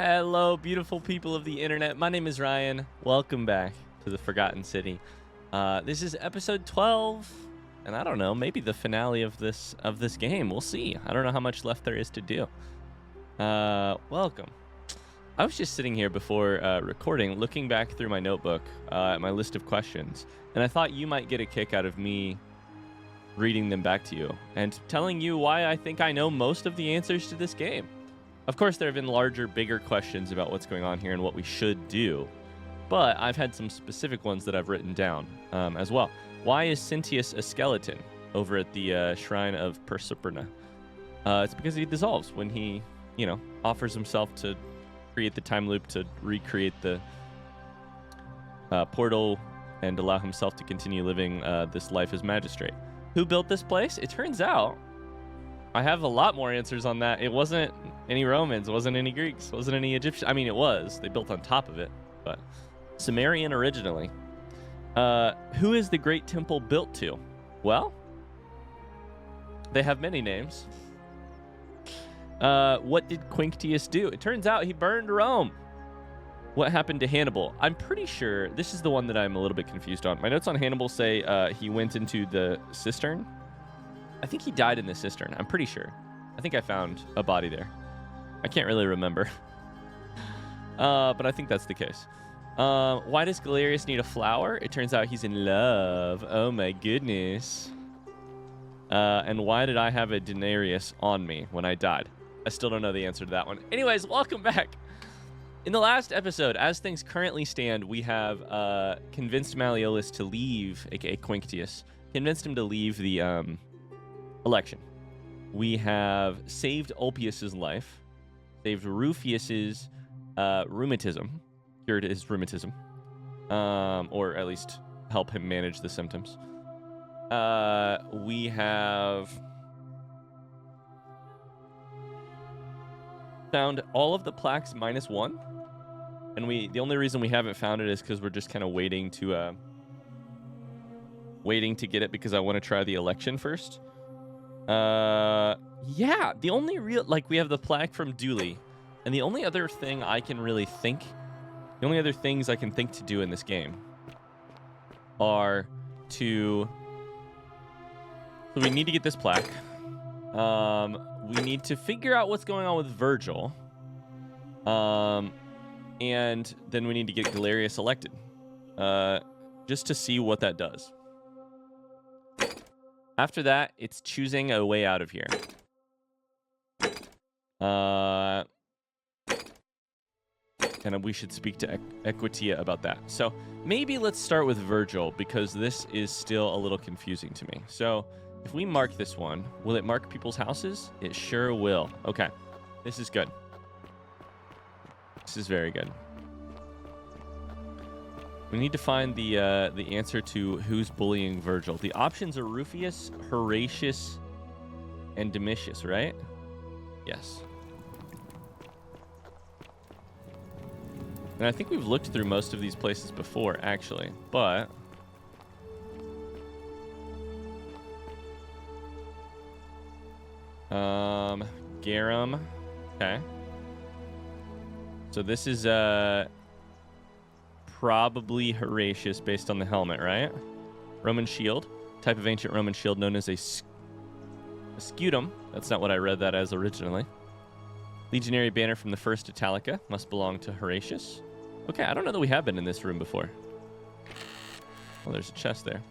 Hello, beautiful people of the internet. My name is Ryan. Welcome back to the Forgotten City. This is episode 12, and I don't know, maybe the finale of this game. We'll see. I don't know how much left there is to do. Welcome. I was just sitting here before recording, looking back through my notebook at my list of questions, and I thought you might get a kick out of me reading them back to you and telling you why I think I know most of the answers to this game. Of course, there have been larger, bigger questions about what's going on here and what we should do, but I've had some specific ones that I've written down as well. Why is Cynthius a skeleton over at the Shrine of Persephone? It's because he dissolves when he, offers himself to create the time loop to recreate the portal and allow himself to continue living this life as magistrate. Who built this place? It turns out I have a lot more answers on that. It wasn't any Romans, it wasn't any Greeks, it wasn't any Egyptians. I mean, it was. They built on top of it, but Sumerian originally. Who is the great temple built to? Well, they have many names. What did Quinctius do? It turns out he burned Rome. What happened to Hannibal? I'm pretty sure this is the one that I'm a little bit confused on. My notes on Hannibal say he went into the cistern. I think he died in the cistern. I'm pretty sure. I think I found a body there. I can't really remember. But I think that's the case. Why does Galerius need a flower? It turns out he's in love. Oh my goodness. And why did I have a denarius on me when I died? I still don't know the answer to that one. Anyways, welcome back. In the last episode, as things currently stand, we have convinced Malleolus to leave, aka Quinctius, convinced him to leave the election. We have saved Ulpius's life, saved Rufius's rheumatism, cured his rheumatism, or at least help him manage the symptoms. We have found all of the plaques -1, and the only reason we haven't found it is because we're just kind of waiting to get it because I want to try the election first. Yeah, the only real, we have the plaque from Dooley, and the only other thing I can really think, the only other things I can think to do in this game are to, so we need to get this plaque. We need to figure out what's going on with Virgil. And then we need to get Galerius elected. Just to see what that does. After that, it's choosing a way out of here. And we should speak to Equitia about that. So maybe let's start with Virgil, because this is still a little confusing to me. So if we mark this one, will it mark people's houses? It sure will. Okay, this is good. This is very good. We need to find the answer to who's bullying Virgil. The options are Rufius, Horatius, and Domitius, right? Yes. And I think we've looked through most of these places before, actually, but Garum. Okay. So this is probably Horatius based on the helmet, right? Roman shield, type of ancient Roman shield known as a scutum. That's not what I read that as originally. Legionary banner from the first Italica must belong to Horatius. Okay, I don't know that we have been in this room before. Well, there's a chest there.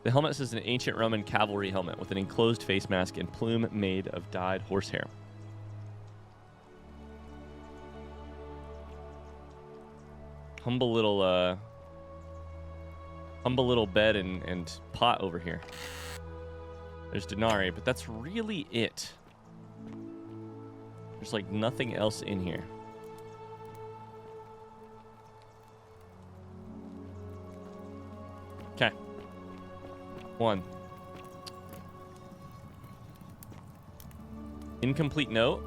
The helmet says an ancient Roman cavalry helmet with an enclosed face mask and plume made of dyed horsehair. Humble little bed and pot over here. There's denarii, but that's really it. There's nothing else in here. Okay. 1. Incomplete note.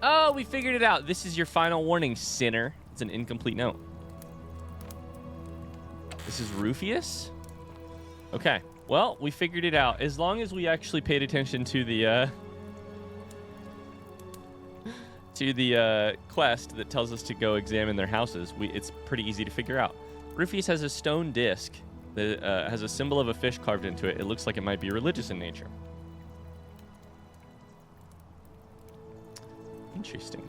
Oh, we figured it out. This is your final warning, sinner. It's an incomplete note. This is Rufius? Okay. Well, we figured it out. As long as we actually paid attention to the to the quest that tells us to go examine their houses, it's pretty easy to figure out. Rufius has a stone disc that has a symbol of a fish carved into it. It looks like it might be religious in nature. Interesting.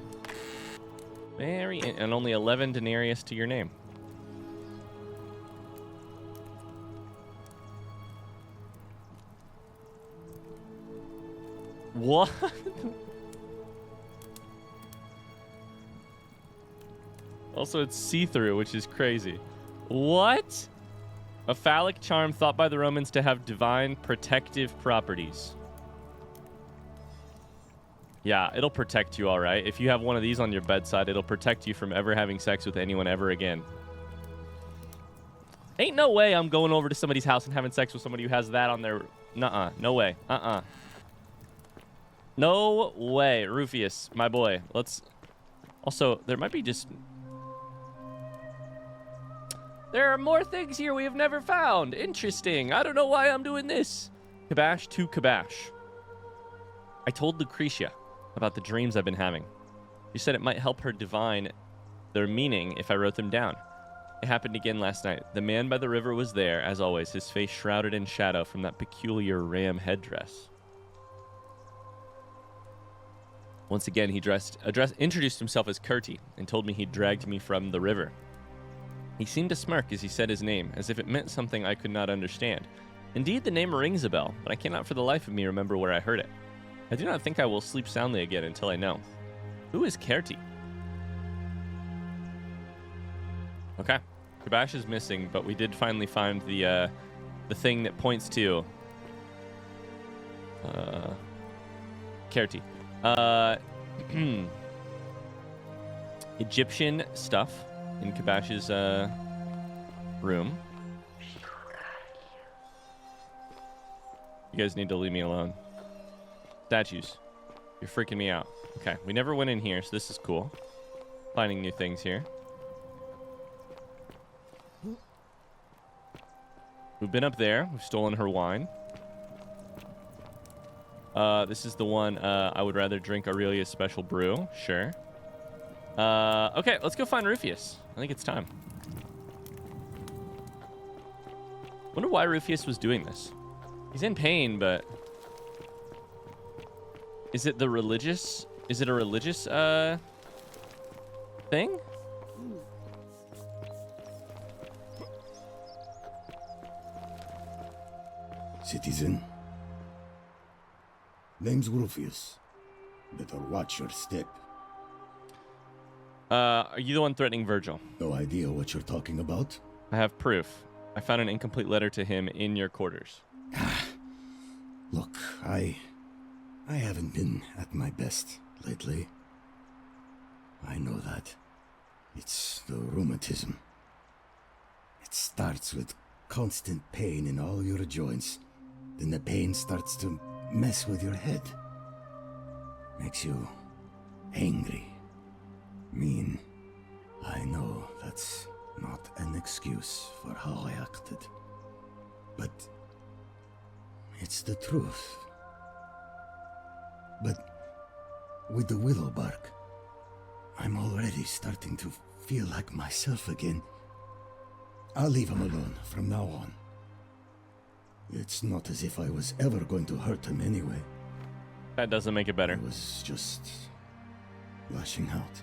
And only 11 denarius to your name. What? Also, it's see-through, which is crazy. What? A phallic charm thought by the Romans to have divine protective properties. Yeah, it'll protect you, all right. If you have one of these on your bedside, it'll protect you from ever having sex with anyone ever again. Ain't no way I'm going over to somebody's house and having sex with somebody who has that on their... Nuh-uh. No way. Uh-uh. No way. Rufius, my boy. Let's... Also, there might be just... There are more things here we have never found. Interesting. I don't know why I'm doing this. Kabash to Kabash. I told Lucretia about the dreams I've been having. She said it might help her divine their meaning if I wrote them down. It happened again last night. The man by the river was there, as always, his face shrouded in shadow from that peculiar ram headdress. Once again, he introduced himself as Curti and told me he'd dragged me from the river. He seemed to smirk as he said his name, as if it meant something I could not understand. Indeed, the name rings a bell, but I cannot for the life of me remember where I heard it. I do not think I will sleep soundly again until I know. Who is Curti? Okay. Kabash is missing, but we did finally find the thing that points to Curti. Egyptian stuff in Kabash's room. You guys need to leave me alone. Statues. You're freaking me out. Okay, we never went in here, so this is cool. Finding new things here. We've been up there. We've stolen her wine. This is the one I would rather drink Aurelia's special brew. Sure. Okay, let's go find Rufius. I think it's time. Wonder why Rufius was doing this. He's in pain, but... Is it the religious... Is it a religious, thing? Citizen. Name's Rufius. Better watch your step. Are you the one threatening Virgil? No idea what you're talking about? I have proof. I found an incomplete letter to him in your quarters. Look, I haven't been at my best lately. I know that. It's the rheumatism. It starts with constant pain in all your joints. Then the pain starts to mess with your head. Makes you angry, mean. I know that's not an excuse for how I acted. But it's the truth. But with the willow bark, I'm already starting to feel like myself again. I'll leave him alone from now on. It's not as if I was ever going to hurt him anyway. That doesn't make it better. I was just lashing out.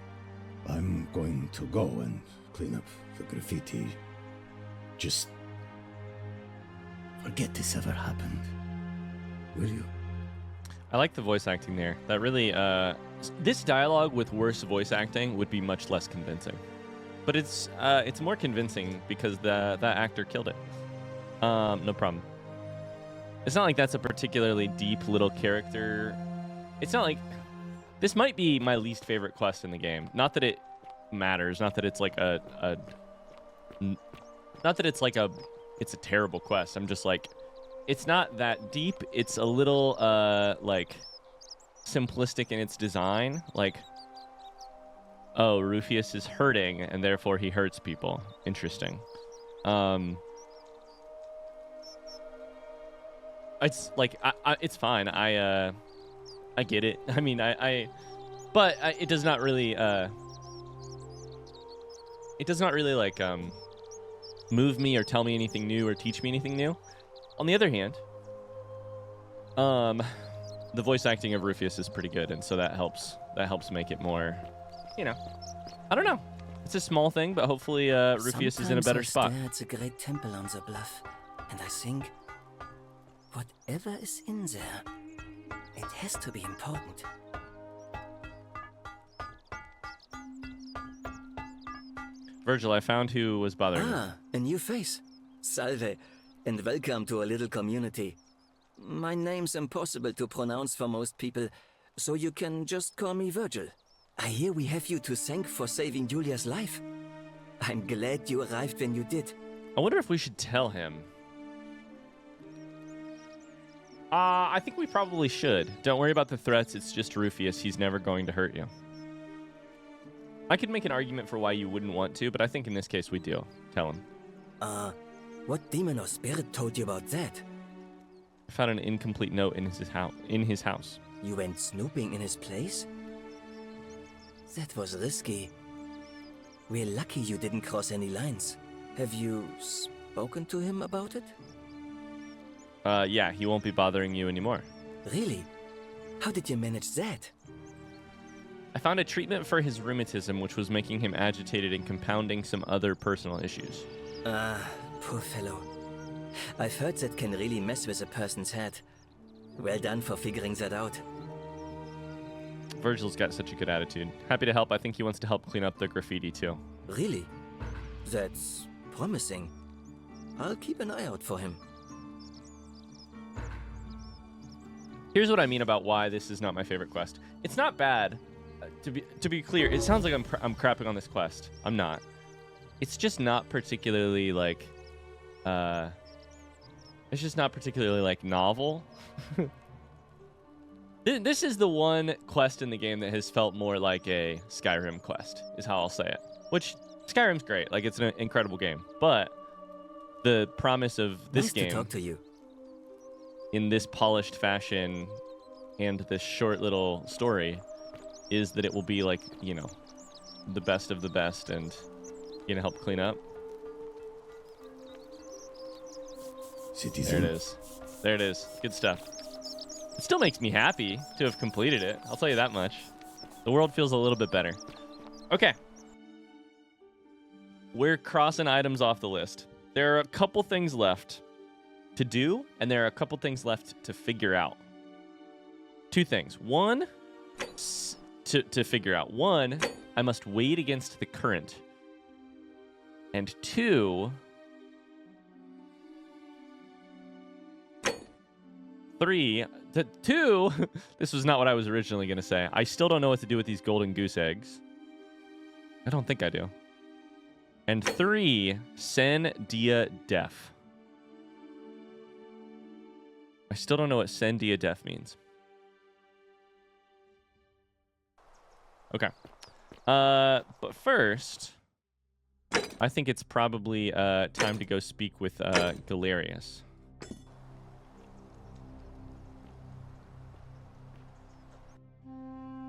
I'm going to go and clean up the graffiti. Just forget this ever happened. Will you? I like the voice acting there. That really, this dialogue with worse voice acting would be much less convincing. But it's more convincing because that actor killed it. No problem. It's not like that's a particularly deep little character. It's not like... This might be my least favorite quest in the game. Not that it matters. Not that it's like not that it's like it's a terrible quest. I'm just like... It's not that deep. It's a little, like, simplistic in its design. Like, oh, Rufius is hurting, and therefore he hurts people. Interesting. It's like, it's fine. I get it. I mean, But it does not really like move me or tell me anything new or teach me anything new. On the other hand, the voice acting of Rufus is pretty good, and so that helps make it more, you know, I don't know. It's a small thing, but hopefully Rufus is in a better spot. Sometimes I stare at the great temple on the bluff, and I think, whatever is in there, it has to be important. Virgil, I found who was bothering me. Ah, a new face. Salve, and welcome to a little community. My name's impossible to pronounce for most people, so you can just call me Virgil. I hear we have you to thank for saving Julia's life. I'm glad you arrived when you did. I wonder if we should tell him. I think we probably should. Don't worry about the threats. It's just Rufus. He's never going to hurt you. I could make an argument for why you wouldn't want to, but I think in this case we do. Tell him. What demon or spirit told you about that? I found an incomplete note in his house. You went snooping in his place? That was risky. We're lucky you didn't cross any lines. Have you spoken to him about it? Yeah, he won't be bothering you anymore. Really? How did you manage that? I found a treatment for his rheumatism, which was making him agitated and compounding some other personal issues. Poor fellow. I've heard that can really mess with a person's head. Well done for figuring that out. Virgil's got such a good attitude. Happy to help. I think he wants to help clean up the graffiti too. Really? That's promising. I'll keep an eye out for him. Here's what I mean about why this is not my favorite quest. It's not bad. To be clear, it sounds like I'm crapping on this quest. I'm not. It's just not particularly like it's just not particularly like novel. This is the one quest in the game that has felt more like a Skyrim quest, is how I'll say it. Which, Skyrim's great. Like, it's an incredible game. But the promise of this nice game, to talk to you. in this polished fashion and this short little story, is that it will be like, you know, the best of the best and gonna help clean up. Citizen. There it is. There it is. Good stuff. It still makes me happy to have completed it. I'll tell you that much. The world feels a little bit better. Okay. We're crossing items off the list. There are a couple things left to do, and there are a couple things left to figure out. Two things. One, to figure out. One, I must wade against the current. And two, two, this was not what I was originally going to say. I still don't know what to do with these golden goose eggs. I don't think I do. And three, sen dia def. I still don't know what sen dia def means. Okay. But first, I think it's probably time to go speak with Galerius.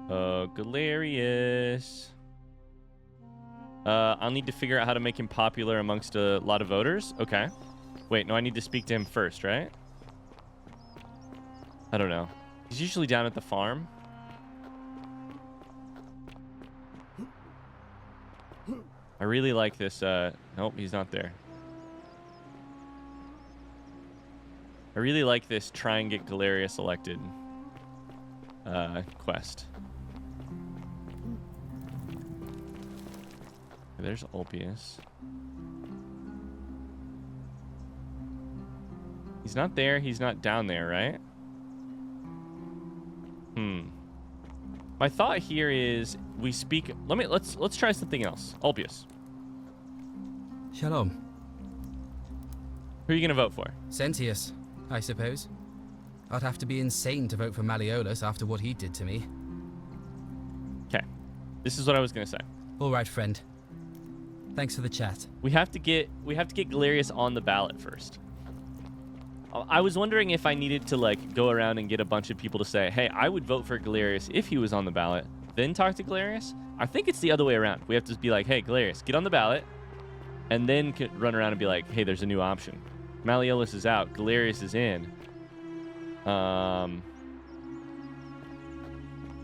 Galerius. I'll need to figure out how to make him popular amongst a lot of voters. Okay. Wait, no, I need to speak to him first, right? I don't know. He's usually down at the farm. I really like this. Nope, he's not there. I really like this try and get Galerius elected quest. There's Ulpius. He's not there. He's not down there, right? My thought here is we speak. Let's try something else. Ulpius. Shalom. Who are you gonna vote for? Sentius, I suppose. I'd have to be insane to vote for Malleolus after what he did to me. Okay. This is what I was gonna say. All right, friend. Thanks for the chat. We have to get Galerius on the ballot first. I was wondering if I needed to like go around and get a bunch of people to say, "Hey, I would vote for Galerius if he was on the ballot." then talk to Galerius? I think it's the other way around. We have to be like, hey, Galerius, get on the ballot, and then run around and be like, hey, there's a new option. Malleolus is out. Galerius is in.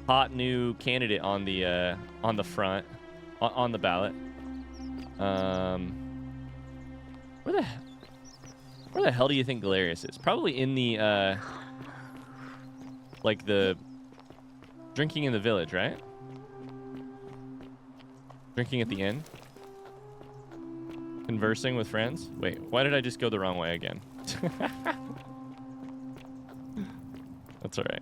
Hot new candidate on the front, on the ballot. Where the hell do you think Galerius is? Probably in the like the drinking in the village, right? Drinking at the inn. Conversing with friends. Wait, why did I just go the wrong way again? That's all right.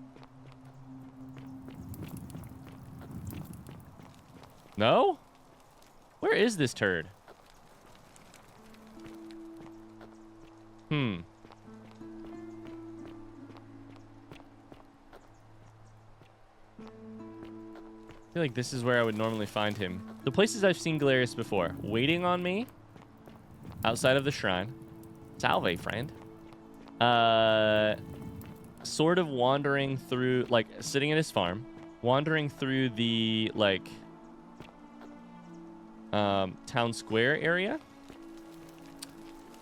No? Where is this turd? I feel like this is where I would normally find him. The places I've seen Galerius before. Waiting on me. Outside of the shrine. Salve, friend. Sort of wandering through, like, sitting in his farm. Wandering through the, like, town square area.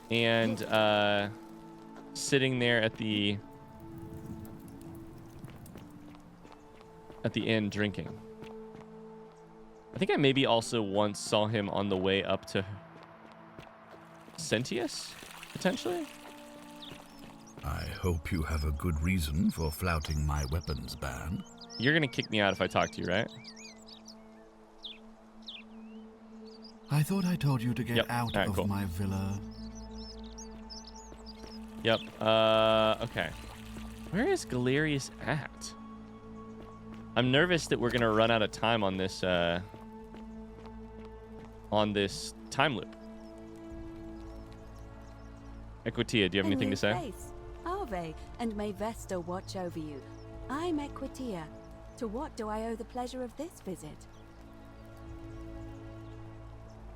And sitting there at the inn drinking. I think I maybe also once saw him on the way up to Sentius, potentially. I hope you have a good reason for flouting my weapons ban. You're gonna kick me out if I talk to you, right? I thought I told you to get out Alright, of cool. my villa. Yep. Okay. Where is Galerius at? I'm nervous that we're gonna run out of time on this time loop. Equitia, do you have anything to say? Ave, and may Vesta watch over you. I'm Equitia. To what do I owe the pleasure of this visit?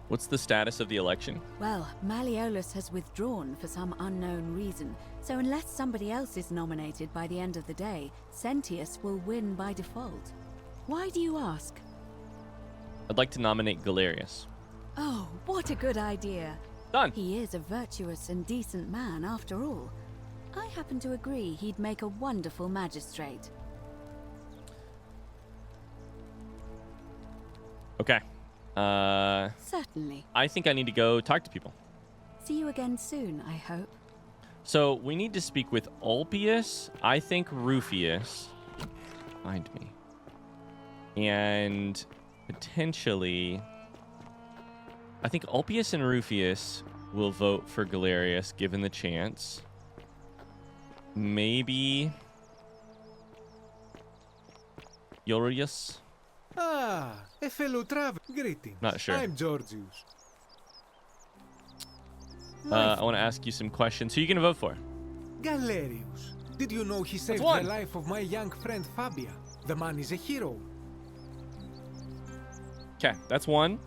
What's the status of the election? Well, Malleolus has withdrawn for some unknown reason, so unless somebody else is nominated by the end of the day, Sentius will win by default. Why do you ask? I'd like to nominate Galerius. Oh, what a good idea. Done. He is a virtuous and decent man after all. I happen to agree he'd make a wonderful magistrate. Okay. Certainly. I think I need to go talk to people. See you again soon, I hope. So we need to speak with Ulpius, I think Rufius. Find me. And potentially, I think Ulpius and Rufius will vote for Galerius given the chance. Maybe Yorius? Ah, a fellow traveler. Greetings. Not sure. I'm Georgius. I want to ask you some questions. Who are you going to vote for? Galerius. Did you know he saved one. the life of my young friend Fabia? The man is a hero. Okay, that's one.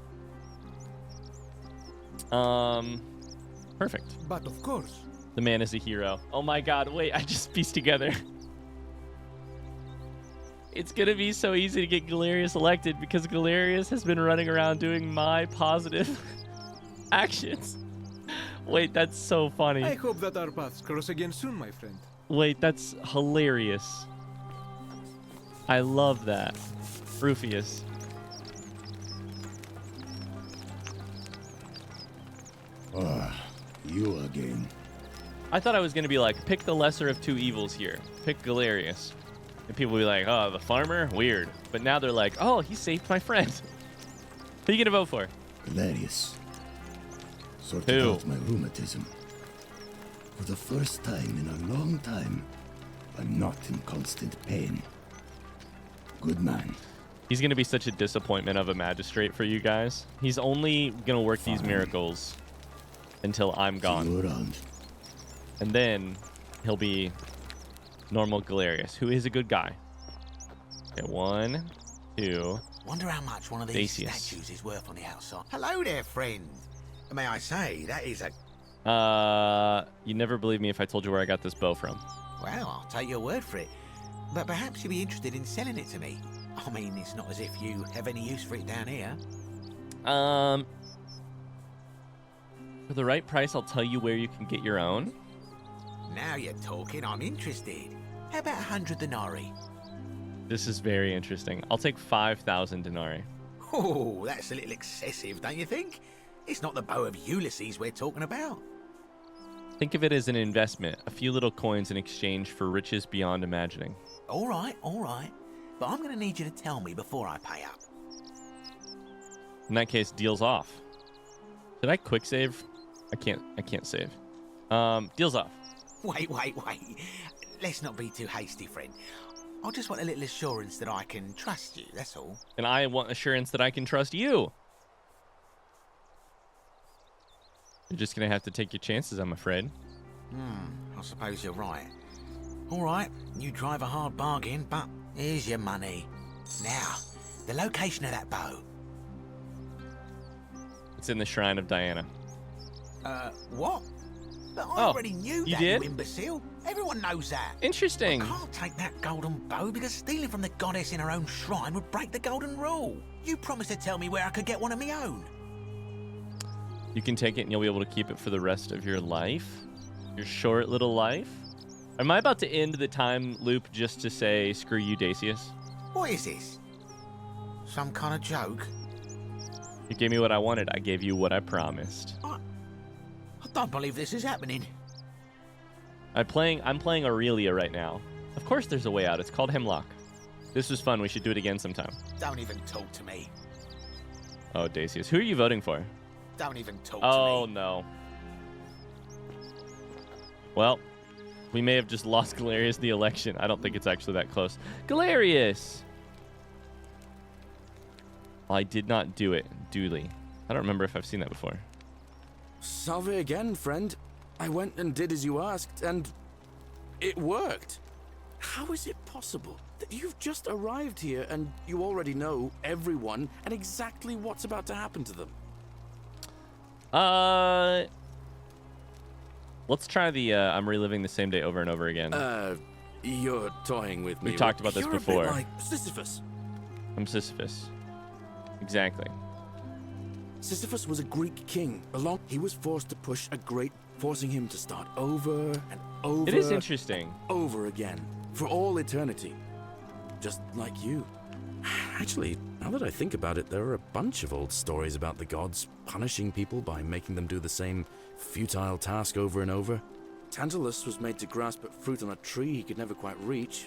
Perfect. But of course, The man is a hero. Oh my god, wait, I just pieced together. It's gonna be so easy to get Galerius elected because Galerius has been running around doing my positive actions. Wait, that's so funny. I hope that our paths cross again soon, my friend. Wait, that's hilarious. I love that. Rufius. Ah, you again. I thought I was going to be like, pick the lesser of two evils here. Pick Galerius. And people will be like, oh, the farmer? Weird. But now they're like, oh, he saved my friend. Who are you going to vote for? Galerius. Sorted Who? out my rheumatism. For the first time in a long time, I'm not in constant pain. Good man. He's going to be such a disappointment of a magistrate for you guys. He's only going to work these Fine. miracles until I'm gone. See you around. And then he'll be normal Galerius, who is a good guy. Okay, 1, 2. Wonder how much one of these Dacius. statues is worth on the outside. Hello there, friend. May I say, that is a... You never believe me if I told you where I got this bow from. Well, I'll take your word for it. But perhaps you'd be interested in selling it to me. I mean, it's not as if you have any use for it down here. For the right price, I'll tell you where you can get your own. Now you're talking, I'm interested. How about 100 denarii? This is very interesting. I'll take 5,000 denarii. Oh, that's a little excessive, don't you think? It's not the bow of Ulysses we're talking about. Think of it as an investment, a few little coins in exchange for riches beyond imagining. All right. But I'm going to need you to tell me before I pay up. In that case, deals off. Did I quick save? I can't save. Deals off. Wait. Let's not be too hasty, friend. I just want a little assurance that I can trust you, that's all. And I want assurance that I can trust you. You're just going to have to take your chances, I'm afraid. I suppose you're right. All right, you drive a hard bargain, but here's your money. Now, the location of that bow. It's in the Shrine of Diana. What? But I already knew you that, did? you imbecile. Everyone knows that. Interesting. I can't take that golden bow because stealing from the goddess in her own shrine would break the golden rule. You promised to tell me where I could get one of my own. You can take it and you'll be able to keep it for the rest of your life. Your short little life. Am I about to end the time loop just to say, screw you, Dacius? What is this? Some kind of joke? You gave me what I wanted. I gave you what I promised. I don't believe this is happening. I'm playing Aurelia right now. Of course there's a way out. It's called Hemlock. This was fun. We should do it again sometime. Don't even talk to me. Oh, Dacius. Who are you voting for? Don't even talk to Oh, me. no. Well, we may have just lost Galerius the election. I don't think it's actually that close. Galerius! Well, I did not do it duly. I don't remember if I've seen that before. Salve again, friend. I went and did as you asked, and it worked. How is it possible that you've just arrived here and you already know everyone and exactly what's about to happen to them? Let's try the I'm reliving the same day over and over again. You're toying with me. We've talked about this You're before. A bit like Sisyphus. I'm Sisyphus. Exactly. Sisyphus was a Greek king. He was forced to push a great, forcing him to start over and over. It is interesting. Over again, for all eternity. Just like you. Actually, now that I think about it, there are a bunch of old stories about the gods punishing people by making them do the same futile task over and over. Tantalus was made to grasp at fruit on a tree he could never quite reach.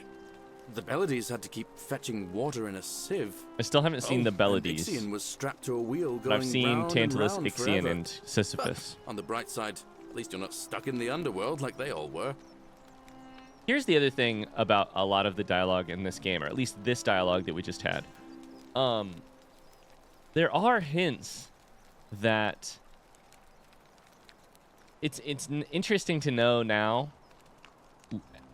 The Bellides had to keep fetching water in a sieve. I still haven't seen the Bellides. Ixion was strapped to a wheel But going I've seen round Tantalus, and round Ixion, forever. and Sisyphus. But on the bright side, at least you're not stuck in the underworld like they all were. Here's the other thing about a lot of the dialogue in this game, or at least this dialogue that we just had. There are hints that it's interesting to know now.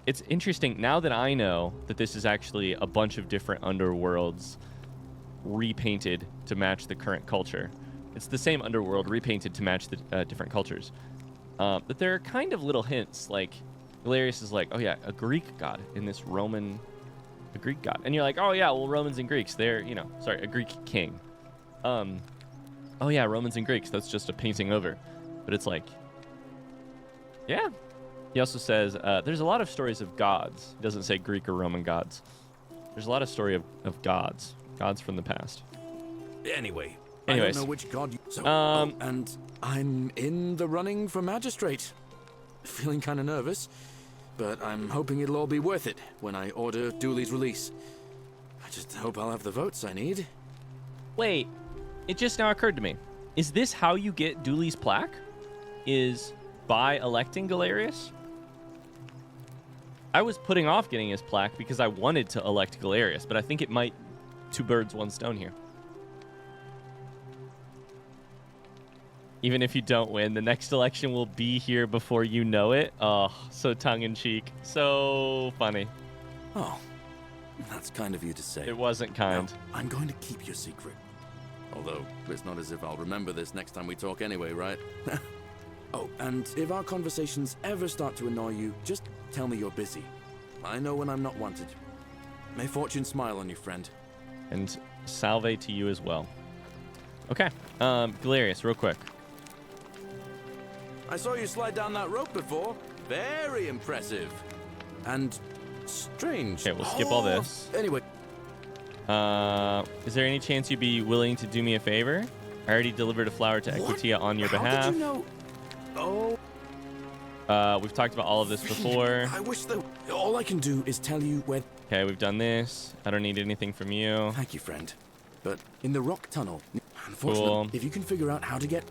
It's interesting now that I know that this is actually a bunch of different underworlds repainted to match the current culture. It's the same underworld repainted to match the different cultures. But there are kind of little hints, like Galerius is like, oh yeah, a Greek god in this Roman, a Greek god. And you're like, oh yeah, well, Romans and Greeks, they're, a Greek king. Oh yeah, Romans and Greeks, that's just a painting over. But it's like, yeah. He also says, there's a lot of stories of gods. He doesn't say Greek or Roman gods. There's a lot of story of gods from the past. Anyways, I don't know which god you... So, and I'm in the running for magistrate. Feeling kind of nervous, but I'm hoping it'll all be worth it when I order Dooley's release. I just hope I'll have the votes I need. Wait, it just now occurred to me. Is this how you get Dooley's plaque? Is by electing Galerius? I was putting off getting his plaque because I wanted to elect Galerius, but I think it might two birds, one stone here. Even if you don't win, the next election will be here before you know it. Oh, so tongue-in-cheek. So funny. Oh, that's kind of you to say. It wasn't kind. Now, I'm going to keep your secret. Although, it's not as if I'll remember this next time we talk anyway, right? Oh, and if our conversations ever start to annoy you, just tell me you're busy. I know when I'm not wanted. May fortune smile on you, friend. And salve to you as well. Okay. Galerius, real quick. I saw you slide down that rope before. Very impressive. And strange. Okay, we'll skip all this. Anyway. Is there any chance you'd be willing to do me a favor? I already delivered a flower to Equitia on your behalf. How did you know? Oh. We've talked about all of this before. I wish that all I can do is tell you where. Okay, we've done this. I don't need anything from you. Thank you, friend. But in the rock tunnel, unfortunately, Cool. if you can figure out how to get.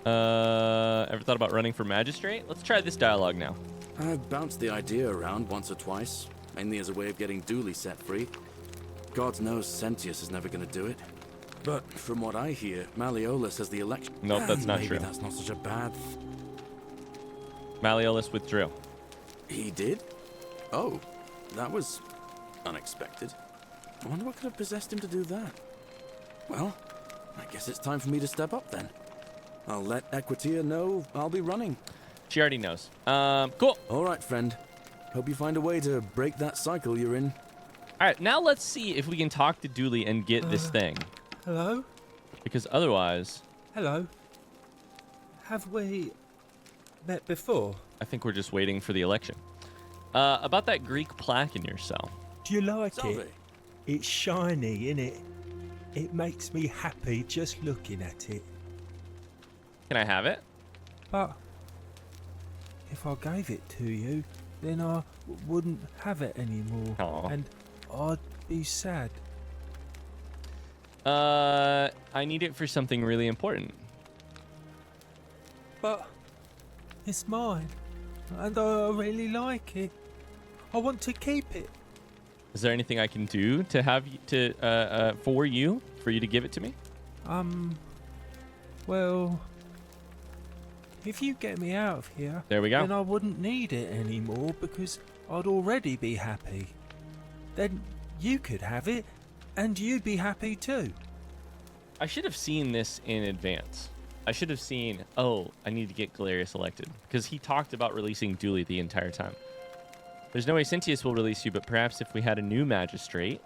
Ever thought about running for magistrate? Let's try this dialogue now. I've bounced the idea around once or twice, mainly as a way of getting Dooley set free. God knows Sentius is never going to do it. But from what I hear, Malleolus has the election. Nope, that's not maybe true. That's not such a bad. Malleolus withdrew. He did? Oh, that was unexpected. I wonder what could have possessed him to do that. Well, I guess it's time for me to step up then. I'll let Equitia know I'll be running. She already knows. Cool. All right, friend. Hope you find a way to break that cycle you're in. All right, now let's see if we can talk to Dooley and get this thing. Hello? Because otherwise... Hello? Have we met before? I think we're just waiting for the election. About that Greek plaque in your cell. Do you like Salve. it? It's shiny, innit? It makes me happy just looking at it. Can I have it? But if I gave it to you, then I wouldn't have it anymore. Aw. And I'd be sad. I need it for something really important. But it's mine. And I really like it. I want to keep it. Is there anything I can do to have for you to give it to me? Well, if you get me out of here, There we go. then I wouldn't need it anymore because I'd already be happy. Then you could have it, and you'd be happy too. I should have seen this in advance. I should have seen, oh, I need to get Galerius elected. Because he talked about releasing Dooley the entire time. There's no way Sentius will release you, but perhaps if we had a new magistrate...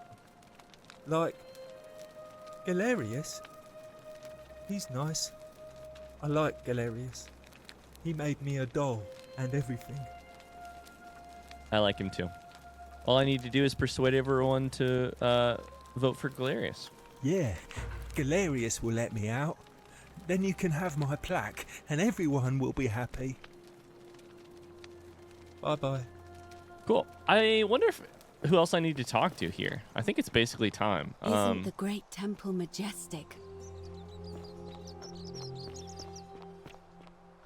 Like Galerius. He's nice. I like Galerius. He made me a doll and everything. I like him too. All I need to do is persuade everyone to vote for Galerius. Yeah, Galerius will let me out. Then you can have my plaque and everyone will be happy. Bye-bye. Cool. I wonder who else I need to talk to here. I think it's basically time. Isn't the great temple majestic?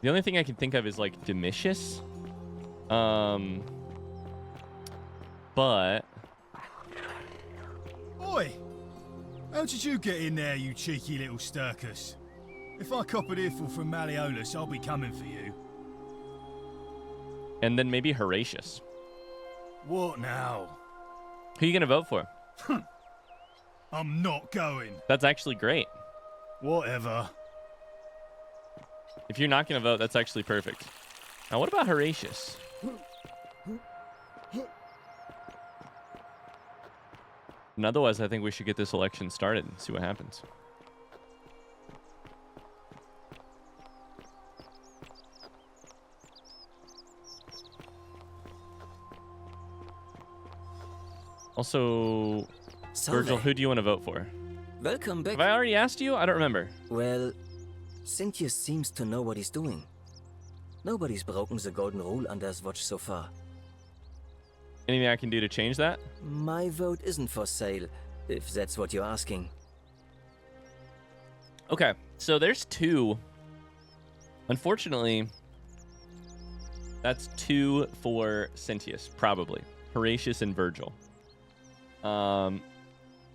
The only thing I can think of is like Domitius. But Oi! How did you get in there, you cheeky little stirkus? If I cop an earful from Malleolus, I'll be coming for you. and then maybe Horatius. What now? Who are you gonna vote for? I'm not going. That's actually great. Whatever. If you're not gonna vote, that's actually perfect. Now, what about Horatius? And otherwise, I think we should get this election started and see what happens. Also, Virgil, who do you want to vote for? Welcome back. Have I already asked you? I don't remember. Well, Sentius seems to know what he's doing. Nobody's broken the golden rule under his watch so far. Anything I can do to change that? My vote isn't for sale, if that's what you're asking. Okay, so there's two. Unfortunately, that's two for Sentius, probably. Horatius and Virgil.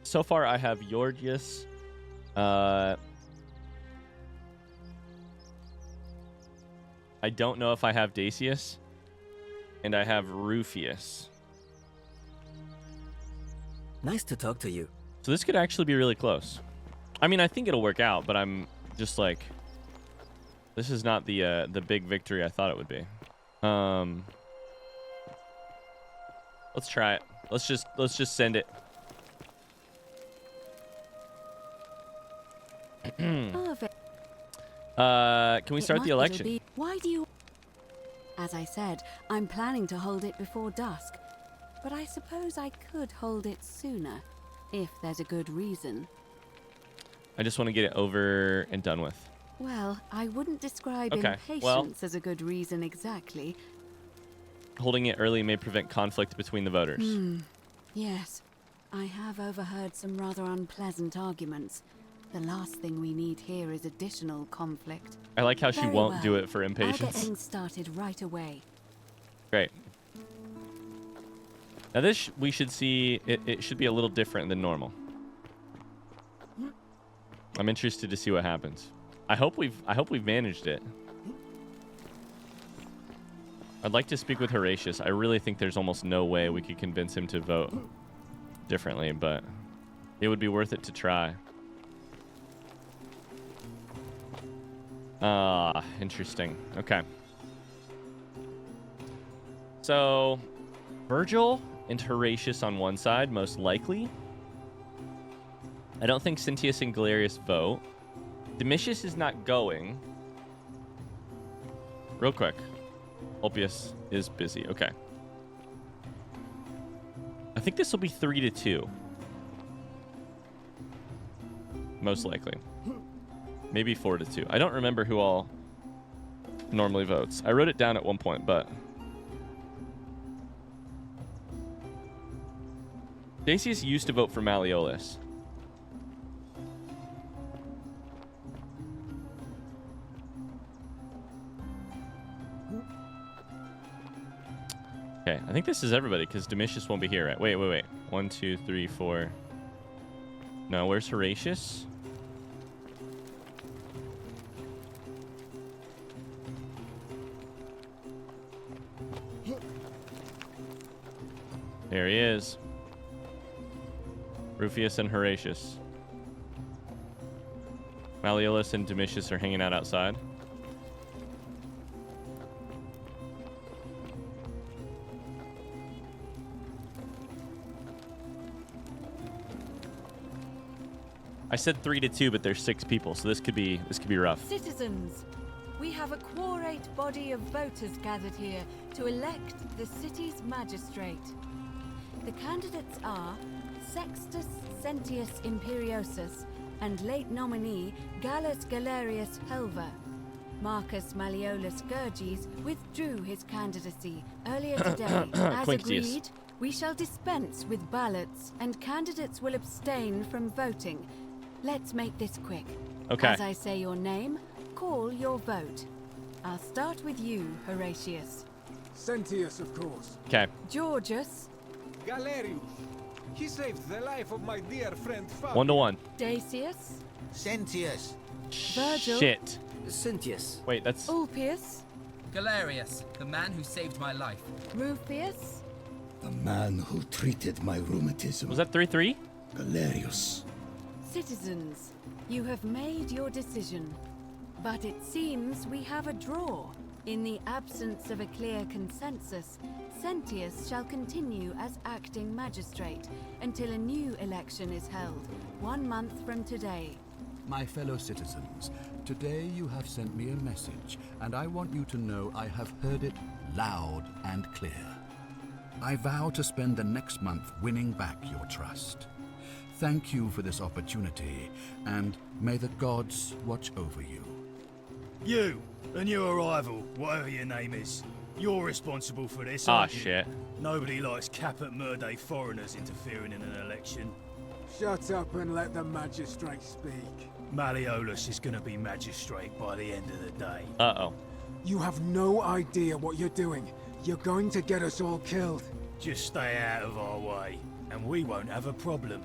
So far, I have Georgius. I don't know if I have Dacius. And I have Rufius. Nice to talk to you. So this could actually be really close. I mean, I think it'll work out, but I'm just like, this is not the big victory I thought it would be. Let's try it. Let's just send it. Can we start the election? Why do you... As I said, I'm planning to hold it before dusk. But I suppose I could hold it sooner, if there's a good reason. I just want to get it over and done with. Well, I wouldn't describe Okay, impatience as a good reason exactly. Holding it early may prevent conflict between the voters. Yes, I have overheard some rather unpleasant arguments. The last thing we need here is additional conflict. I like how she Very won't well. do it for I'll get impatience. things started right away. Great. Now this we should see. It should be a little different than normal. I'm interested to see what happens. I hope we've managed it. I'd like to speak with Horatius. I really think there's almost no way we could convince him to vote differently, but it would be worth it to try. Interesting. Okay. So, Virgil and Horatius on one side, most likely. I don't think Sentius and Galerius vote. Domitius is not going. Real quick. Ulpius is busy. Okay. I think this will be 3-2. Most likely. Maybe 4-2. I don't remember who all normally votes. I wrote it down at one point, but... Dacius used to vote for Malleolus. Okay, I think this is everybody because Domitius won't be here, right? Wait. 1, 2, 3, 4. No, where's Horatius? There he is. Rufius and Horatius. Malleolus and Domitius are hanging out outside. I said 3-2, but there's 6 people, so this could be rough. Citizens, we have a quorate body of voters gathered here to elect the city's magistrate. The candidates are Sextus Sentius Imperiosus and late nominee Gallus Galerius Helver. Marcus Malleolus Gurges withdrew his candidacy earlier today. As agreed, we shall dispense with ballots and candidates will abstain from voting. Let's make this quick. Okay. As I say your name, call your vote. I'll start with you, Horatius. Sentius, of course. Okay. Georgius. Galerius. He saved the life of my dear friend Fabio. 1-1. Dacius. Sentius. Virgil. Shit. Sentius. Wait, that's... Ulpius. Galerius, the man who saved my life. Rufius. The man who treated my rheumatism. Was that 3-3? Galerius. Citizens, you have made your decision. But it seems we have a draw. In the absence of a clear consensus, Sentius shall continue as acting magistrate until a new election is held, 1 month from today. My fellow citizens, today you have sent me a message, and I want you to know I have heard it loud and clear. I vow to spend the next month winning back your trust. Thank you for this opportunity, and may the gods watch over you. You and your rival, whatever your name is, you're responsible for this, aren't you? Shit. Nobody likes Caput Murday foreigners interfering in an election. Shut up and let the magistrate speak. Malleolus is going to be magistrate by the end of the day. Uh-oh. You have no idea what you're doing. You're going to get us all killed. Just stay out of our way, and we won't have a problem.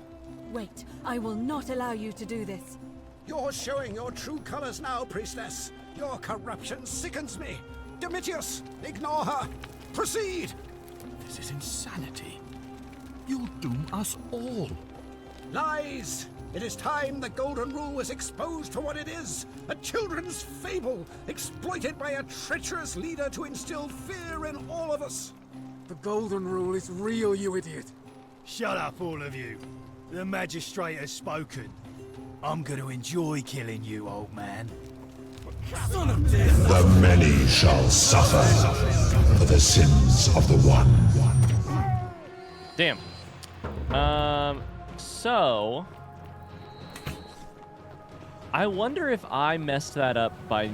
Wait, I will not allow you to do this. You're showing your true colors now, priestess. Your corruption sickens me. Domitius, ignore her. Proceed. This is insanity. You'll doom us all. Lies. It is time the Golden Rule was exposed for what it is. A children's fable, exploited by a treacherous leader to instill fear in all of us. The Golden Rule is real, you idiot. Shut up, all of you. The magistrate has spoken. I'm gonna enjoy killing you, old man. The many shall suffer for the sins of the one. Damn. So I wonder if I messed that up by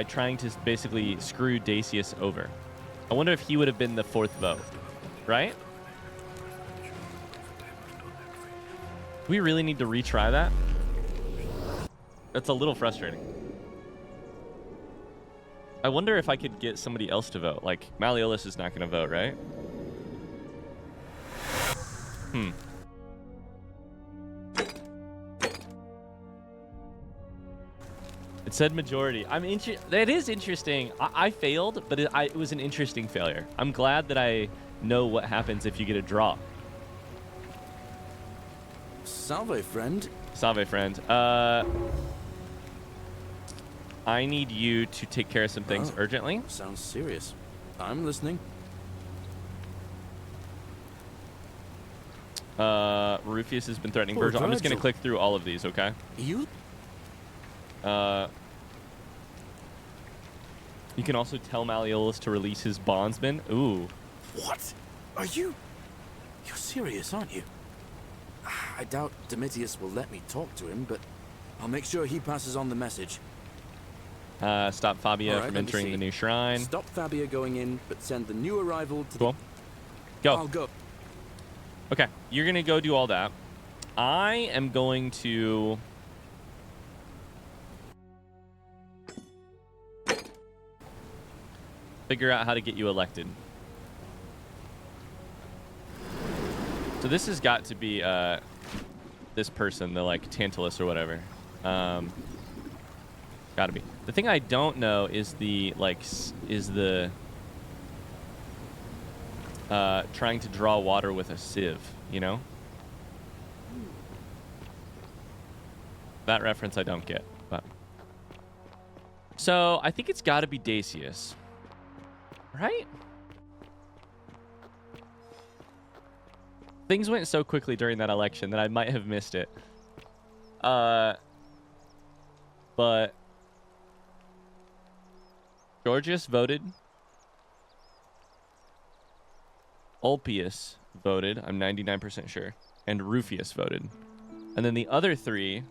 trying to basically screw Dacius over. I wonder if he would have been the 4th vote, right? We really need to retry that. That's a little frustrating. I wonder if I could get somebody else to vote. Like, Malleolus is not going to vote, right? It said majority. That is interesting. I failed, but it was an interesting failure. I'm glad that I know what happens if you get a draw. Salve, friend. Salve, friend. I need you to take care of some things urgently. Sounds serious. I'm listening. Rufius has been threatening Virgil. I'm just going to click through all of these, okay? You can also tell Malleolus to release his bondsman. Ooh. What? Are you... You're serious, aren't you? I doubt Domitius will let me talk to him, but I'll make sure he passes on the message. Stop Fabia from entering the new shrine. Stop Fabia going in, but send the new arrival to Cool. Go. I'll go. Okay, you're going to go do all that. I am going to... figure out how to get you elected. So this has got to be this person, the like Tantalus or whatever. Gotta be. The thing I don't know is the trying to draw water with a sieve, you know? That reference I don't get, but. So I think it's gotta be Dacius. Right? Things went so quickly during that election that I might have missed it. But Georgius voted. Ulpius voted. I'm 99% sure. And Rufius voted. And then the other 3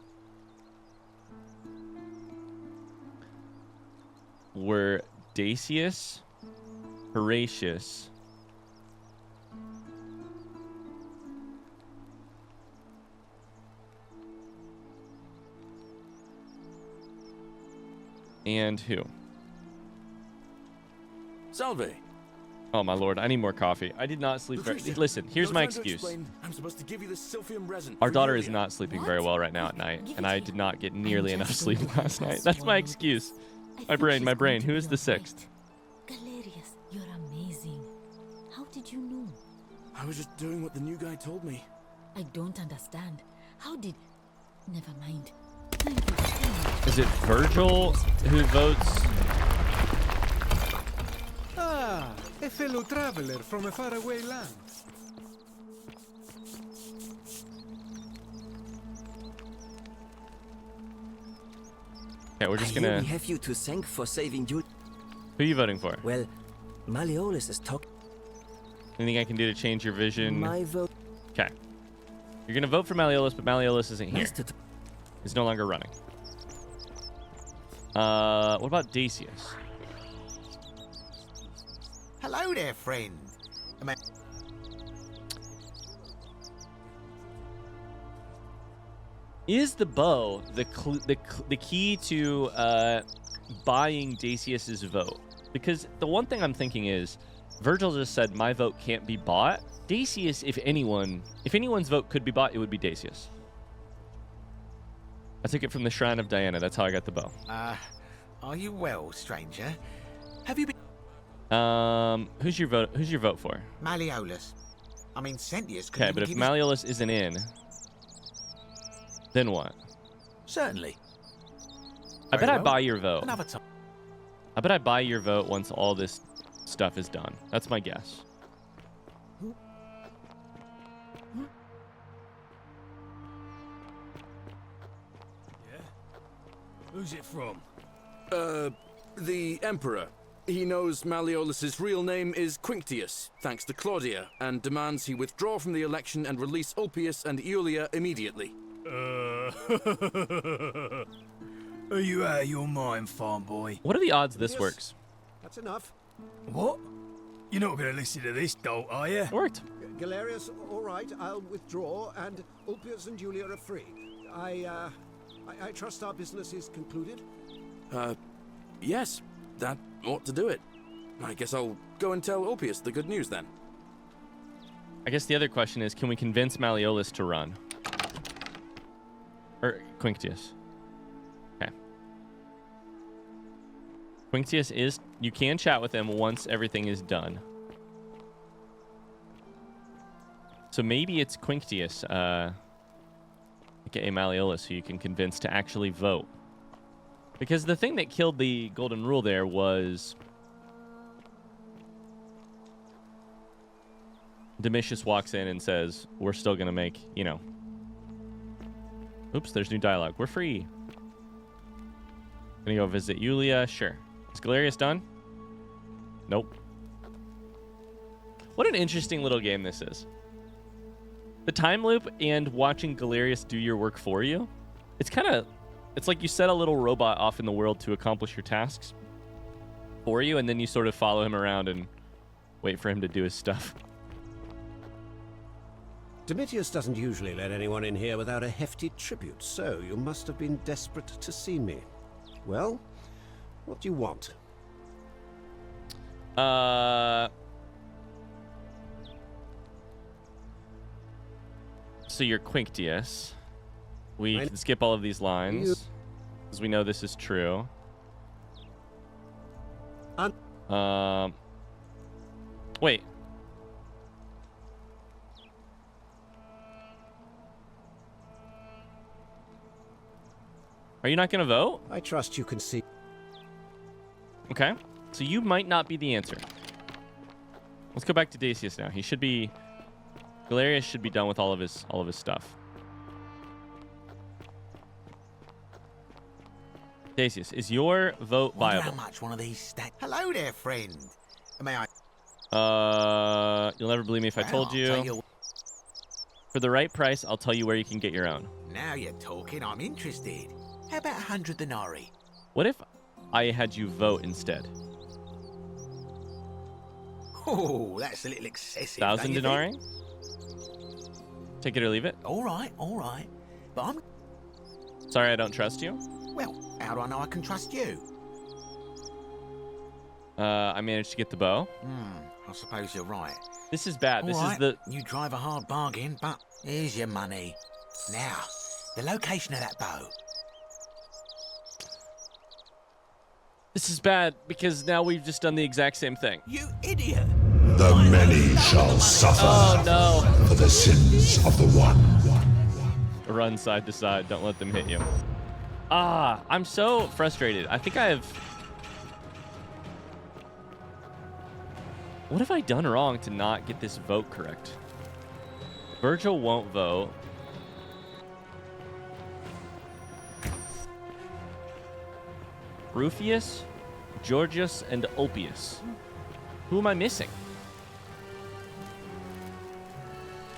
were Dacius, Horatius, and who? Salve. Oh my lord, I need more coffee. I did not sleep very... Listen, here's my excuse. I'm supposed to give you the Silphium resin. Our daughter is not sleeping very well right now at night, and I did not get nearly enough sleep last night. That's my excuse. My brain. Who is the 6th? Galerius, you're amazing. How did you know? I was just doing what the new guy told me. I don't understand. How did... Never mind. Thank you so much. Is it Virgil who votes? Ah, a fellow traveler from a faraway land. Okay, we're just Here gonna... we have you to thank for saving you. Who are you voting for? Well, Malleolus is talking. Anything I can do to change your vision? My vote. Okay. You're gonna vote for Malleolus, but Malleolus isn't here. He's no longer running. What about Dacius? Hello there, friend. Is the bow the key to buying Dacius's vote? Because the one thing I'm thinking is, Virgil just said my vote can't be bought. Dacius, if anyone's vote could be bought, it would be Dacius. I took it from the Shrine of Diana. That's how I got the bow. Are you well, stranger? Have you been... Who's your vote for? Malleolus. I mean, Sentius. Okay, but if Malleolus isn't in, then what? Certainly. I bet I buy your vote. Another time. I bet I buy your vote once all this stuff is done. That's my guess. Who's it from? The Emperor. He knows Malleolus's real name is Quinctius, thanks to Claudia, and demands he withdraw from the election and release Ulpius and Iulia immediately. Are you out of your mind, farm boy? What are the odds this works? That's enough. What? You're not going to listen to this dolt, are you? It worked. Galerius, all right, I'll withdraw, and Ulpius and Julia are free. I trust our business is concluded? Yes, that ought to do it. I guess I'll go and tell Ulpius the good news then. I guess the other question is, can we convince Malleolus to run? Or Quinctius. Okay. Quinctius is... You can chat with him once everything is done. So maybe it's Quinctius, aka Malleolus, who you can convince to actually vote. Because the thing that killed the Golden Rule there was... Domitius walks in and says, we're still going to make, you know... Oops, there's new dialogue. We're free. Gonna go visit Iulia? Sure. Is Galerius done? Nope. What an interesting little game this is. The time loop and watching Galerius do your work for you. It's kind of... It's like you set a little robot off in the world to accomplish your tasks for you, and then you sort of follow him around and wait for him to do his stuff. Domitius doesn't usually let anyone in here without a hefty tribute, so you must have been desperate to see me. Well, what do you want? So you're Quinctius. We can skip all of these lines, because we know this is true. Wait. Are you not going to vote? I trust you can see. Okay. So you might not be the answer. Let's go back to Dacius now. He should be... Galerius should be done with all of his stuff. Dacius, is your vote Wonder viable? how much one of these stack. Hello there, friend. May I? You'll never believe me if I told you. For the right price, I'll tell you where you can get your own. Now you're talking. I'm interested. How about 100 denarii? What if I had you vote instead? Oh, that's a little excessive. 1,000 denarii? Take it or leave it? All right. But I'm... Sorry, I don't trust you. Well, how do I know I can trust you? I managed to get the bow. I suppose you're right. This is bad. This is the... You drive a hard bargain, but here's your money. Now, the location of that bow. This is bad, because now we've just done the exact same thing. You idiot! The many shall suffer for the sins of the one. Run side to side. Don't let them hit you. I'm so frustrated. I think I have... What have I done wrong to not get this vote correct? Virgil won't vote. Rufius, Georgius, and Ulpius. Who am I missing?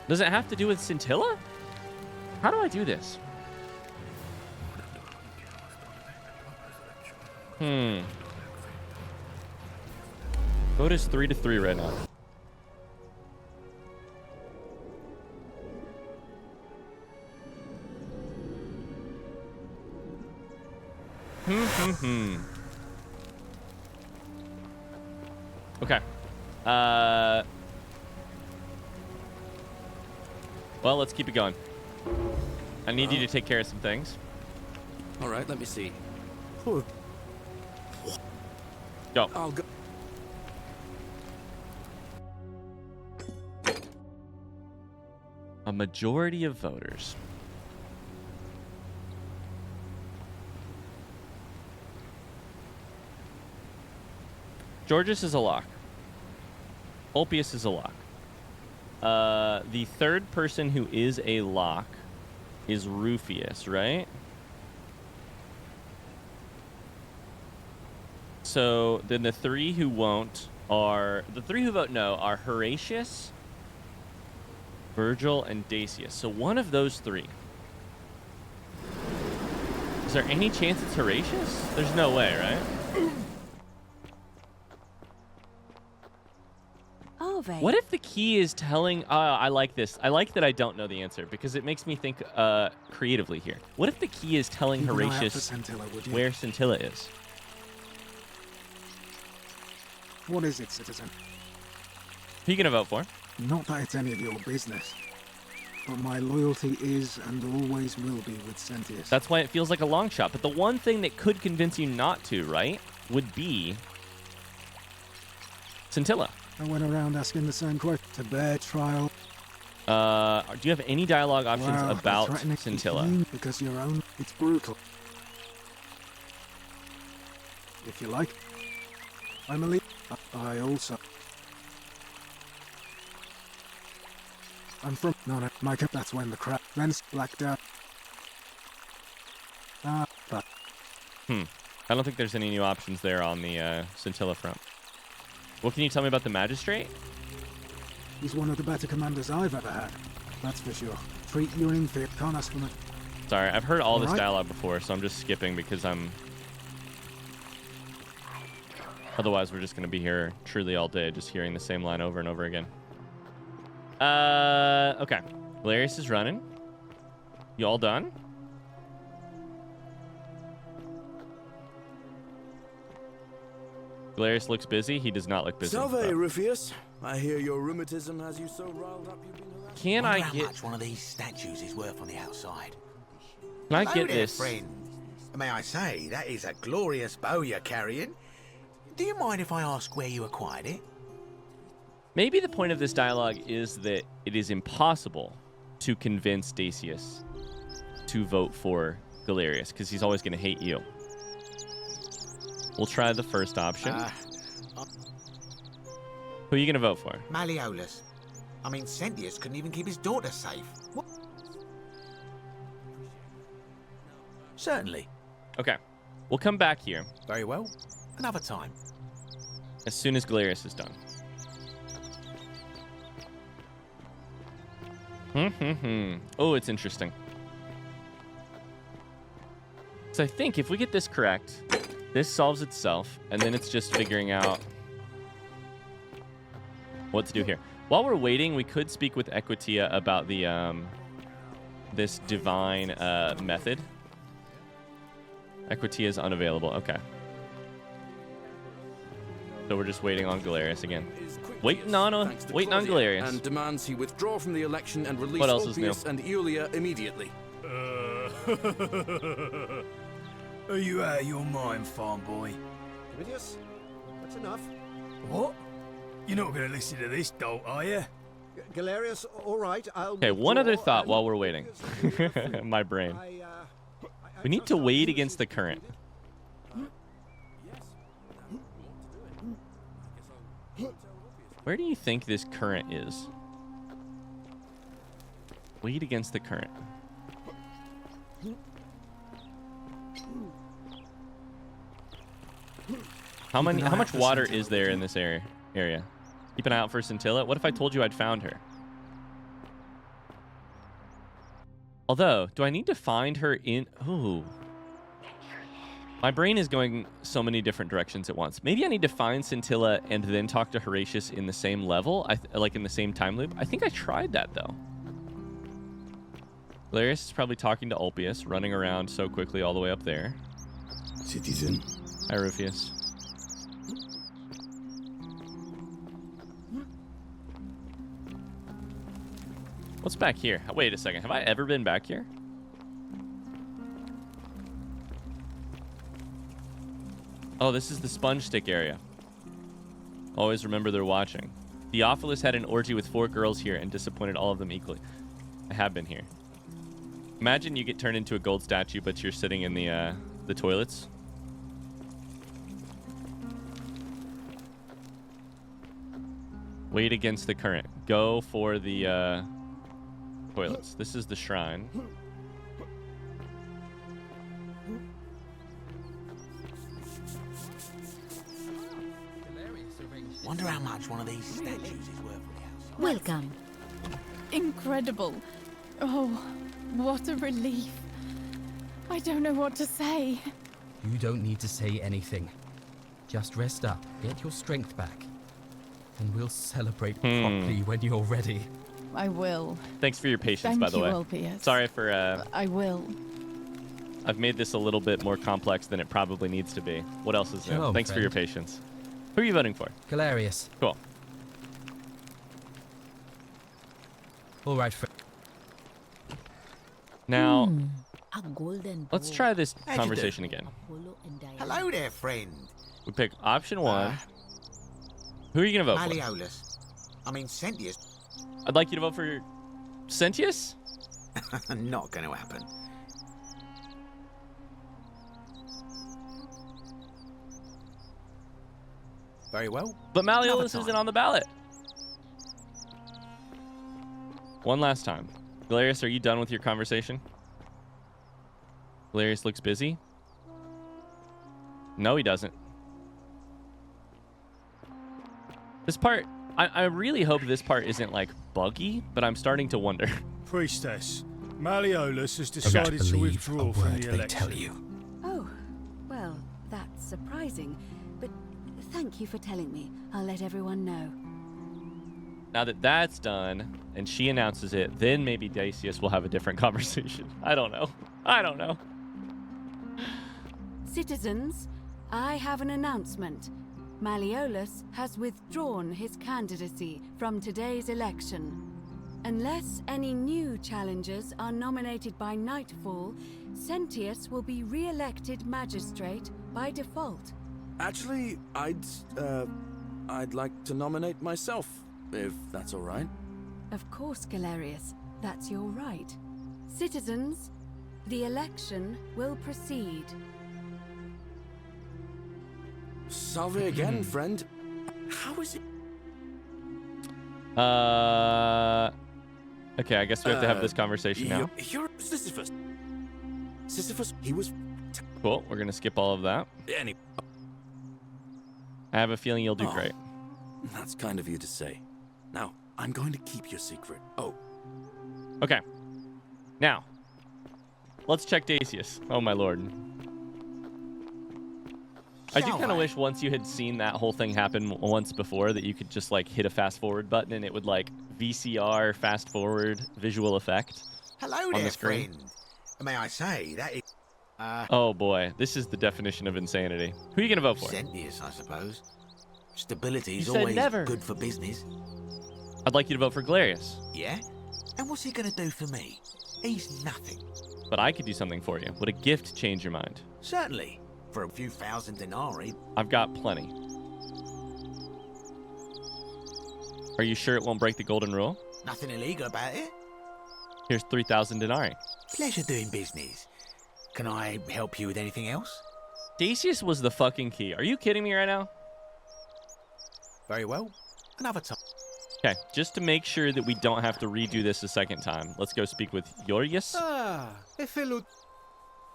Does it have to do with Scintilla? How do I do this? Vote is 3-3 right now. Okay. Well, let's keep it going. I need you to take care of some things. All right, let me see. Go. I'll go. A majority of voters. Georgius is a lock. Ulpius is a lock. The third person who is a lock is Rufius, right? So then the three who vote no are Horatius, Virgil, and Dacius. So one of those three. Is there any chance it's Horatius? There's no way, right? What if the key is telling... I like this. I like that I don't know the answer because it makes me think creatively here. What if the key is telling Keep an eye out Horatius for Scintilla, would you? where Scintilla is? What is it, citizen? Who are you going to vote for? Not that it's any of your business, but my loyalty is and always will be with Sentius. That's why it feels like a long shot. But the one thing that could convince you not to, right, would be Scintilla. I went around asking the same question. To bear trial. Do you have any dialogue options Well, about threatening Scintilla? Because your own, it's brutal. If you like. I'm a lead. I also. I'm from. No, Micah. That's when the crap. Then blacked out. But. I don't think there's any new options there on the Scintilla front. What can you tell me about the Magistrate? He's one of the better commanders I've ever had. That's for sure. Treat your inferior. Can't ask for much. Sorry, I've heard all this Alright. dialogue before, so I'm just skipping because I'm... Otherwise, we're just going to be here truly all day, just hearing the same line over and over again. Okay. Valerius is running. You all done? Valerius looks busy. He does not look busy. Salve, but- Rufus. I hear your rheumatism has you so riled up you've been harassed. Can Wonder I how get... much one of these statues is worth on the outside? Can I Hello get there, this? friend. May I say, that is a glorious bow you're carrying. Do you mind if I ask where you acquired it? Maybe the point of this dialogue is that it is impossible to convince Dacius to vote for Galerius, because he's always going to hate you. We'll try the first option. Who are you going to vote for? Malleolus. I mean, Sentius couldn't even keep his daughter safe. What? Certainly. Okay. We'll come back here. Very well. Another time. As soon as Galerius is done. Oh, it's interesting. So I think if we get this correct, this solves itself, and then it's just figuring out what to do here. While we're waiting, we could speak with Equitia about the this divine method. Equitia is unavailable. Okay. So we're just waiting on Galerius again. Waiting on Galerius. And demands he withdraw from the election and release What else is new? Ulpius and Iulia immediately. Are you out of your mind, farm boy? Domitius, that's enough. What? You're not going to listen to this dolt, are you? Galerius, all right, I'll... Okay, one other thought while we're waiting. My brain. We need to wade against the current. Where do you think this current is? Wade against the current. How much water is there in this area? Keep an eye out for Scintilla. What if I told you I'd found her? Although, do I need to find her in... Ooh. My brain is going so many different directions at once. Maybe I need to find Scintilla and then talk to Horatius in the same level, like in the same time loop. I think I tried that, though. Galerius is probably talking to Ulpius, running around so quickly all the way up there. Citizen. Hi, Rufius. What's back here? Wait a second. Have I ever been back here? Oh, this is the sponge stick area. Always remember they're watching. Theophilus had an orgy with 4 girls here and disappointed all of them equally. I have been here. Imagine you get turned into a gold statue, but you're sitting in the toilets. Wait against the current. Go for the toilets. This is the shrine. Wonder how much one of these statues is worth on the outside. Welcome. Incredible. Oh, what a relief. I don't know what to say. You don't need to say anything. Just rest up, get your strength back, and we'll celebrate properly when you're ready. I will. Thanks for your patience, Thank by the you, way. Ulpius. Sorry for... I will. I've made this a little bit more complex than it probably needs to be. What else is new? Shalom, Thanks for your friend. patience. Who are you voting for? Galerius. Cool. All right, friend. Now, A golden let's bow. try this How'd you do? conversation again. Apollo and Diana. Hello there, friend. We pick option 1. Who are you going to vote for? Malleolus. I mean, Sentius. I'd like you to vote for Sentius? Not going to happen. Very well. But Malleolus Another time. isn't on the ballot. One last time. Galerius, are you done with your conversation? Galerius looks busy. No, he doesn't. This part, I really hope this part isn't like buggy, but I'm starting to wonder. Priestess, Malleolus has don't decided to believe withdraw a from word the they election. tell you. Oh, well, that's surprising. But thank you for telling me. I'll let everyone know. Now that that's done, and she announces it, then maybe Dacius will have a different conversation. I don't know. I don't know. Citizens, I have an announcement. Malleolus has withdrawn his candidacy from today's election. Unless any new challengers are nominated by nightfall, Sentius will be re-elected magistrate by default. Actually, I'd like to nominate myself, if that's all right. Of course, Galerius. That's your right. Citizens, the election will proceed. Salve again, friend. How is it? Okay, I guess we have to have this conversation now. You're Sisyphus. Sisyphus, he was... Cool, we're gonna skip all of that. Any... I have a feeling you'll do Oh. great. That's kind of you to say. Now, I'm going to keep your secret. Oh, Okay. Now, let's check Dacius. Oh my lord. I do Shall kind of I? wish once you had seen that whole thing happen once before that you could just like hit a fast forward button and it would like VCR fast forward visual effect. Hello on there, the screen. friend. May I say, that is... Oh boy, this is the definition of insanity. Who are you gonna vote for? Sentius, I suppose. Stability is You said always never. good for business. I'd like you to vote for Galerius, Yeah? And what's he going to do for me? He's nothing. but I could do something for you. Would a gift change your mind? Certainly. For a few thousand denarii. I've got plenty. Are you sure it won't break the golden rule? Nothing illegal about it. Here's 3,000 denarii. Pleasure doing business. Can I help you with anything else? Dacius was the fucking key. Are you kidding me right now? Very well. Another time. Okay, just to make sure that we don't have to redo this a second time, let's go speak with Yorius. Ah, a fellow.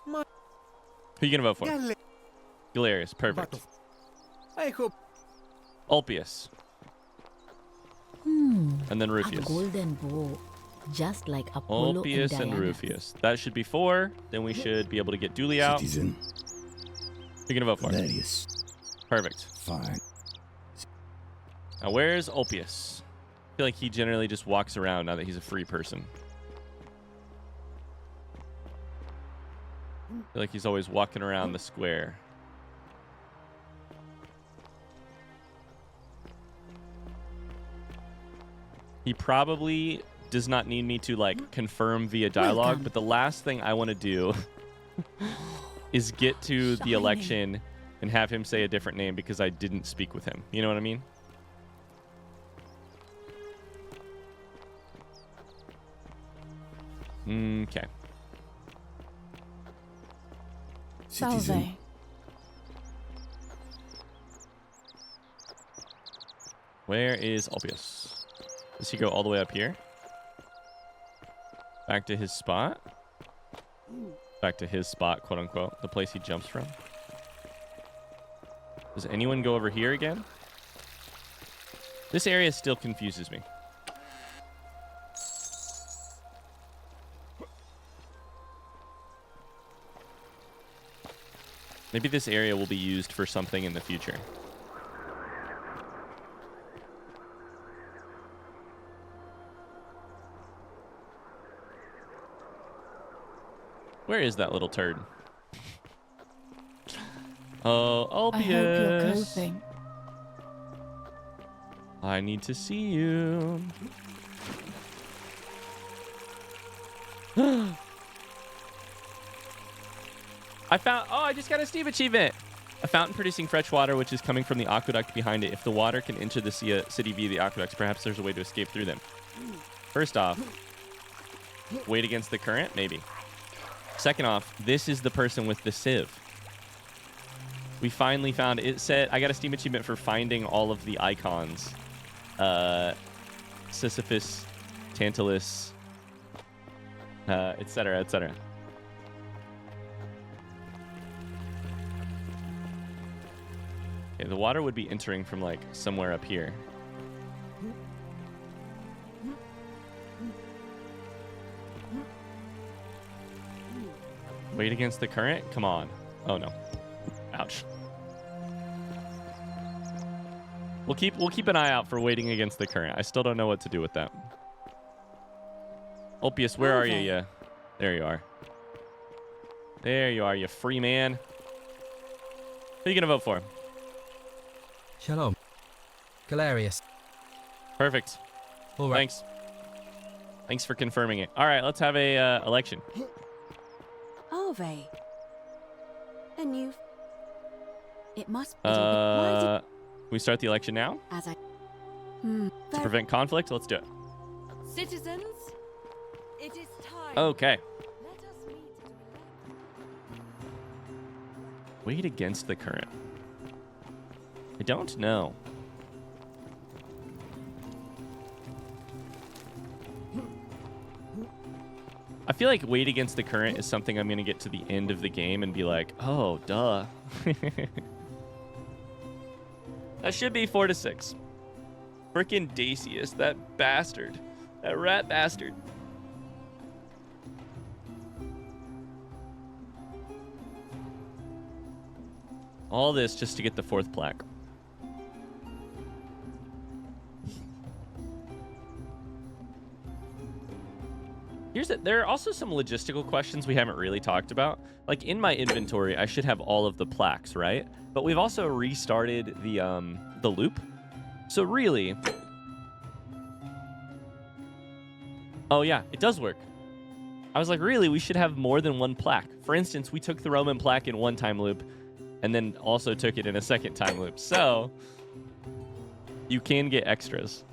Who are you gonna vote for? Gale- Galerius, perfect. I hope. Ulpius, and then A Rufius. golden bow. Just like Apollo Ulpius and and Diana. Rufius. That should be 4. Then we should be able to get Dooley out. Who Citizen, you gonna vote for? Valerius. Perfect. Fine. Now where's Ulpius? I feel like he generally just walks around now that he's a free person. I feel like he's always walking around the square. He probably does not need me to like confirm via dialogue, Welcome. but the last thing I want to do is get to the Shining. election and have him say a different name because I didn't speak with him. You know what I mean? Okay. Citizen, Salve. Where is Ulpius? Does he go all the way up here? Back to his spot? Back to his spot, quote unquote. The place he jumps from? Does anyone go over here again? This area still confuses me. Maybe this area will be used for something in the future. Where is that little turd? Oh, Ulpius. I hope you're coping. I need to see you. I just got a Steam achievement. A fountain producing fresh water, which is coming from the aqueduct behind it. If the water can enter the city via the aqueducts, perhaps there's a way to escape through them. First off, wait against the current? Maybe. Second off, this is the person with the sieve. We finally found it. Said I got a Steam achievement for finding all of the icons. Sisyphus, Tantalus, etc., etc. Okay, the water would be entering from like somewhere up here. Wait against the current? Come on. Oh no. Ouch. We'll keep an eye out for waiting against the current. I still don't know what to do with that. Ulpius, where are you? Yeah. There you are. There you are, you free man. Who are you gonna vote for? Shalom. Galerius. Perfect. All right. Thanks. Thanks for confirming it. All right, let's have a election. Are they? And you... It must be... Why we start the election now? As I... To prevent conflict? Let's do it. Citizens, it is time. Okay. Let us meet to Wait against the current. I don't know. I feel like wait against the current is something I'm going to get to the end of the game and be like, oh, duh. That should be 4 to 6. Frickin' Dacius, that bastard. That rat bastard. All this just to get the 4th plaque. There are also some logistical questions we haven't really talked about. Like in my inventory, I should have all of the plaques, right? But we've also restarted the loop. So really, oh yeah, it does work. I was like, really, we should have more than one plaque. For instance, we took the Roman plaque in one time loop and then also took it in a second time loop. So you can get extras.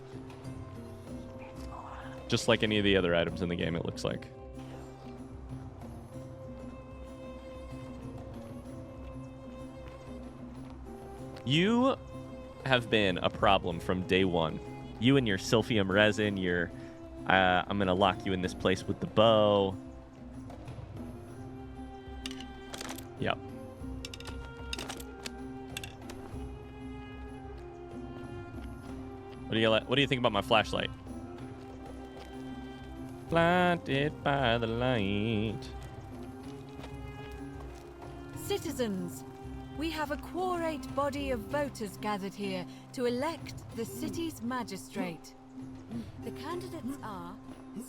Just like any of the other items in the game, it looks like. You have been a problem from day one. You and your Silphium resin, I'm going to lock you in this place with the bow. Yep. What do you think about my flashlight? Blinded by the light. Citizens, we have a quorate body of voters gathered here to elect the city's magistrate. The candidates are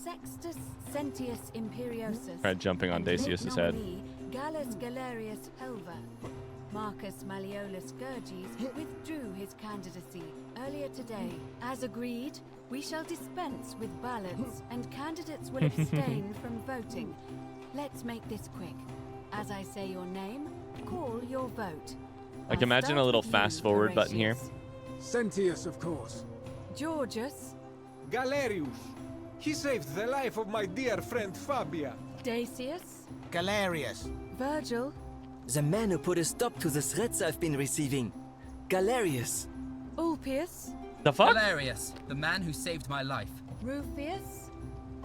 Sextus Sentius Imperiosus, Tried jumping on Dacius's head. Gallus Galerius Helva. Marcus Malleolus Gurges withdrew his candidacy earlier today. As agreed, we shall dispense with ballots and candidates will abstain from voting. Let's make this quick. As I say your name, call your vote. Like, imagine a little fast forward button here. Sentius, of course. Georgius. Galerius. He saved the life of my dear friend Fabia. Dacius. Galerius. Virgil. The man who put a stop to the threats I've been receiving. Galerius. Ulpius. The fuck? Galerius, the man who saved my life. Rufius.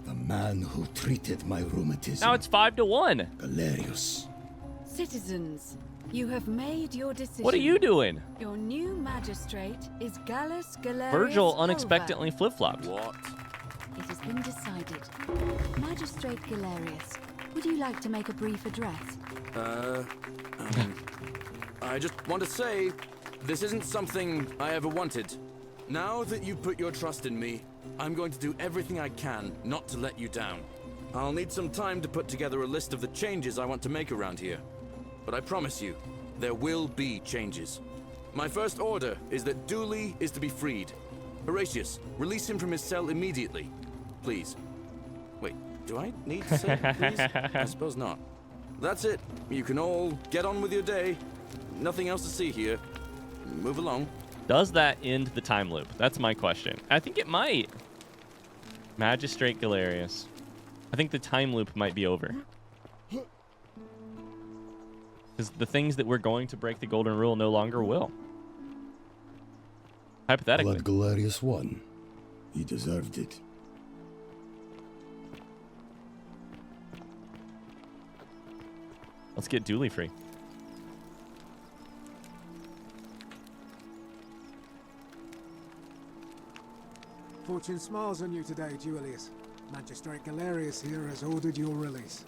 The man who treated my rheumatism. Now it's 5 to 1. Galerius. Citizens, you have made your decision. What are you doing? Your new magistrate is Gallus Galerius Virgil Fulva. unexpectedly flip-flopped. What? It has been decided. Magistrate Galerius, would you like to make a brief address? I just want to say, this isn't something I ever wanted. Now that you've put your trust in me, I'm going to do everything I can not to let you down. I'll need some time to put together a list of the changes I want to make around here. But I promise you, there will be changes. My first order is that Dooley is to be freed. Horatius, release him from his cell immediately. Please. Wait, do I need to say it, please? I suppose not. That's it. You can all get on with your day. Nothing else to see here. Move along. Does that end the time loop? That's my question. I think it might. Magistrate Galerius. I think the time loop might be over. Because the things that we're going to break the golden rule no longer will. Hypothetically. Blood Galerius won. He deserved it. Let's get Dooley free. Fortune smiles on you today, Julius. Magistrate Galerius here has ordered your release.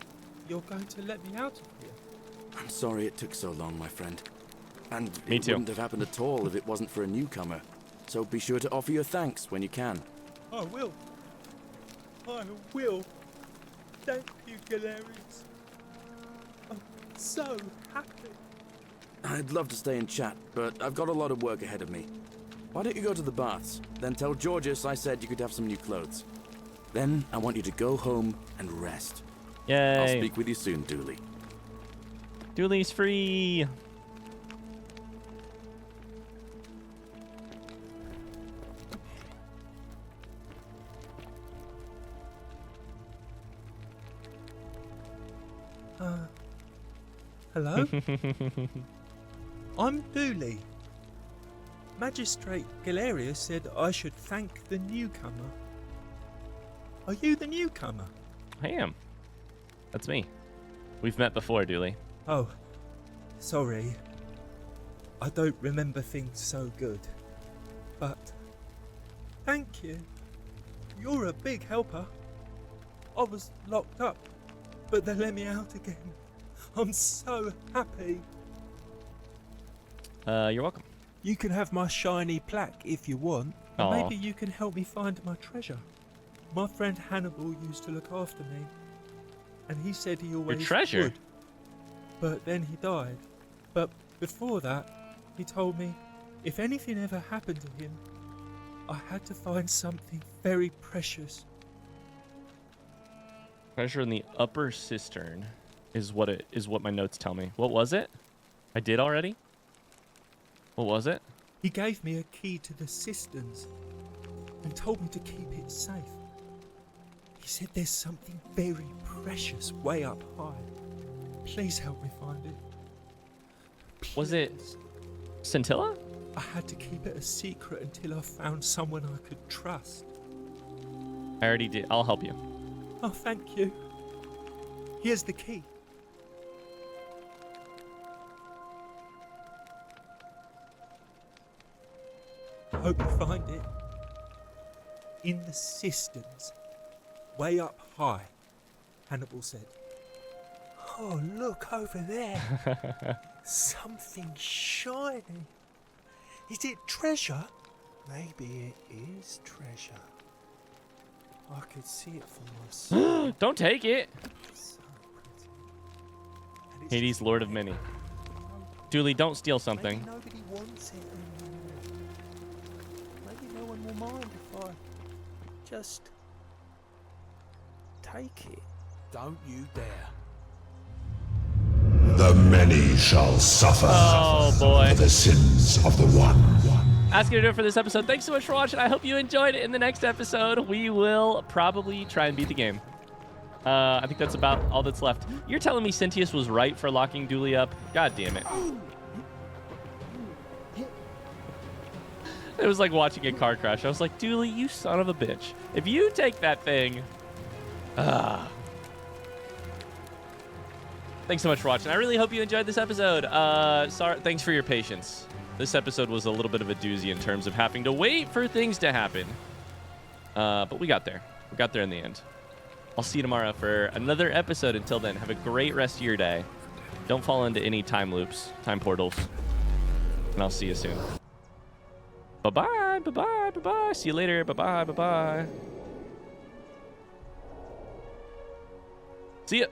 You're going to let me out of here? I'm sorry it took so long, my friend. And Me it too. wouldn't have happened at all if it wasn't for a newcomer. So be sure to offer your thanks when you can. I will. I will. Thank you, Galerius. I'm so happy. I'd love to stay and chat, but I've got a lot of work ahead of me. Why don't you go to the baths? Then tell Georgius I said you could have some new clothes. Then I want you to go home and rest. Yay. I'll speak with you soon, Dooley. Dooley's free. Hello? I'm Dooley. Magistrate Galerius said I should thank the newcomer. Are you the newcomer? I am. That's me. We've met before, Dooley. Oh, sorry. I don't remember things so good. But thank you. You're a big helper. I was locked up, but they let me out again. I'm so happy. You're welcome. You can have my shiny plaque if you want. And Aw. maybe you can help me find my treasure. My friend Hannibal used to look after me. And he said he always treasure? would. But then he died. But before that, he told me if anything ever happened to him, I had to find something very precious. Treasure in the upper cistern is what my notes tell me. What was it? I did already? What was it? He gave me a key to the cisterns and told me to keep it safe. He said there's something very precious way up high. Please help me find it. Was it Scintilla? I had to keep it a secret until I found someone I could trust. I already did. I'll help you. Oh, thank you. Here's the key. Hope you find it. In the cisterns, way up high, Hannibal said. Oh, look over there. Something shiny. Is it treasure? Maybe it is treasure. I could see it for myself. Don't take it. So pretty. Hades, Lord of Many. Dooley, don't steal something. Maybe nobody wants it anymore. Maybe no one will mind if I just take it. Don't you dare. The many shall suffer Oh, boy. for the sins of the one. That's going to do it for this episode. Thanks so much for watching. I hope you enjoyed it. In the next episode, we will probably try and beat the game. I think that's about all that's left. You're telling me Cynthius was right for locking Dooley up? God damn it. It was like watching a car crash. I was like, Dooley, you son of a bitch. If you take that thing... Thanks so much for watching. I really hope you enjoyed this episode. Thanks for your patience. This episode was a little bit of a doozy in terms of having to wait for things to happen. But we got there. We got there in the end. I'll see you tomorrow for another episode. Until then, have a great rest of your day. Don't fall into any time loops, time portals. And I'll see you soon. Bye-bye, bye-bye, bye-bye. See you later. Bye-bye, bye-bye. See ya.